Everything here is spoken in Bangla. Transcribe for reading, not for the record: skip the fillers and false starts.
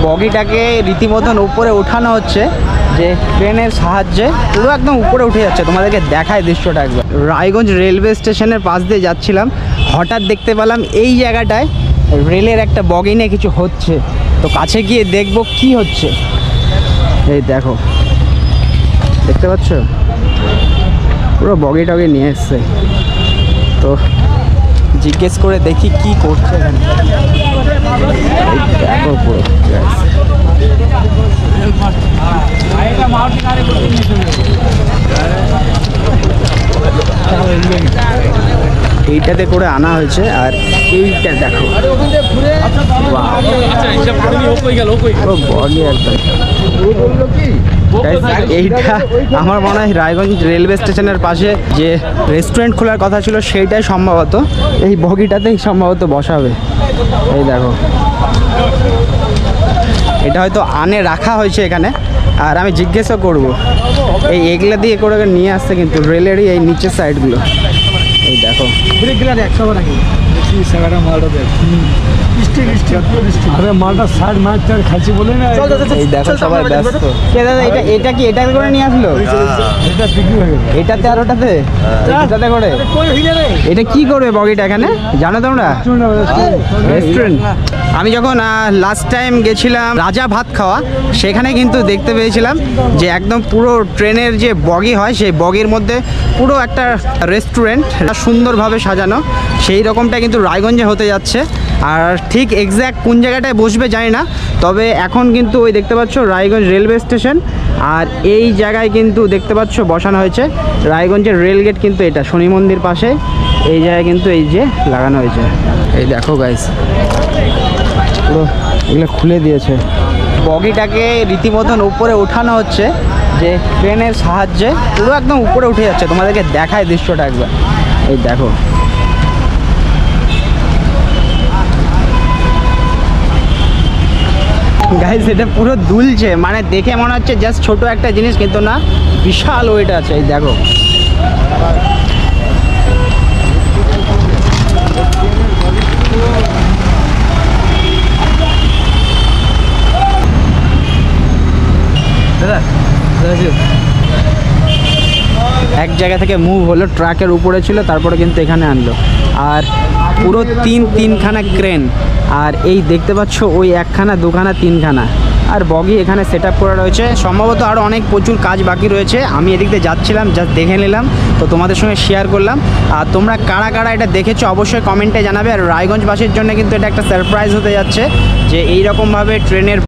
বগিটাকে রীতিমতন উপরে ওঠানো হচ্ছে যে ট্রেনের সাহায্যে, পুরো একদম উপরে উঠে যাচ্ছে। তোমাদেরকে দেখায় দৃশ্যটা একবার। রায়গঞ্জ রেলওয়ে স্টেশনের পাশ দিয়ে যাচ্ছিলাম, হঠাৎ দেখতে পেলাম এই জায়গাটায় রেলের একটা বগি নিয়ে কিছু হচ্ছে। তো কাছে গিয়ে দেখবো কি হচ্ছে। এই দেখো, দেখতে পাচ্ছ পুরো বগি টগি নিয়ে এসছে। তো জিজ্ঞেস করে দেখি কি করছে এখানে। দেখো পুরো এইটাতে করে আনা হয়েছে। আর এইটা দেখো বগি একদম। এইটা আমার মনে হয় রায়গঞ্জ রেলওয়ে স্টেশনের পাশে যে রেস্টুরেন্ট খোলার কথা ছিল সেইটাই সম্ভবত এই বগিটাতেই সম্ভবত বসাবে। এই দেখো, এটা হয়তো আনে রাখা হয়েছে এখানে। আর আমি জিজ্ঞাসা করব, এগুলা দিয়ে করে নিয়ে আসছে কিন্তু রেলেরই এই নিচের সাইডগুলো। এই দেখো মালটা সাইড মাছ খাচ্ছি বলে না। এই দেখো সবাই ব্যস্ত। এটা কি এটা করে নিয়ে আসলো? এটা বিক্রি হয়ে গেল এটাতে আর ওটাতে এটাতে করে। এটা কি করবে বগিটা এখানে জানো তোমরা? রেস্টুরেন্ট। আমি যখন লাস্ট টাইম গেছিলাম রাজা ভাত খাওয়া, সেখানে কিন্তু দেখতে পেয়েছিলাম যে একদম পুরো ট্রেনের যে বগি হয় সেই বগির মধ্যে পুরো একটা রেস্টুরেন্ট সুন্দরভাবে সাজানো। সেই রকমটা কিন্তু রায়গঞ্জে হতে যাচ্ছে। আর ঠিক এক্স্যাক্ট কোন জায়গাটায় বসবে জানি না, তবে এখন কিন্তু ওই দেখতে পাচ্ছ রায়গঞ্জ রেলওয়ে স্টেশন। আর এই জায়গায় কিন্তু দেখতে পাচ্ছ বসানো হয়েছে রায়গঞ্জের রেলগেট। কিন্তু এটা শনি মন্দির পাশে এই জায়গায় কিন্তু এই যে লাগানো হয়েছে। এই দেখো গাইস, পুরো এগুলো খুলে দিয়েছে। বগিটাকে রীতিমতন উপরে ওঠানো হচ্ছে যে ট্রেনের সাহায্যে, পুরো একদম উপরে উঠে যাচ্ছে। তোমাদেরকে দেখায় দৃশ্যটা একবার। এই দেখো, গাইস এটা পুরো দুলছে, মানে দেখে মনে হচ্ছে জাস্ট ছোট একটা জিনিস, কিন্তু না, বিশাল ওয়েট আছে। এই দেখো, এক জায়গা থেকে মুভ হলো, ট্রাকের উপরে ছিল, তারপরে কিন্তু এখানে আনলো। আর পুরো তিনখানা ক্রেন। আর এই দেখতে পাচ্ছ ওই একখানা দুখানা তিনখানা আর বগি এখানে সেট আপ করা রয়েছে। সম্ভবত আরও অনেক প্রচুর কাজ বাকি রয়েছে। আমি এদিক দিয়ে যাচ্ছিলাম, জাস্ট দেখে নিলাম, তো তোমাদের সঙ্গে শেয়ার করলাম। আর তোমরা কারা কারা এটা দেখেছো অবশ্যই কমেন্টে জানাবে। আর রায়গঞ্জবাসীর জন্য কিন্তু এটা একটা সারপ্রাইজ হতে যাচ্ছে যে এইরকমভাবে ট্রেনের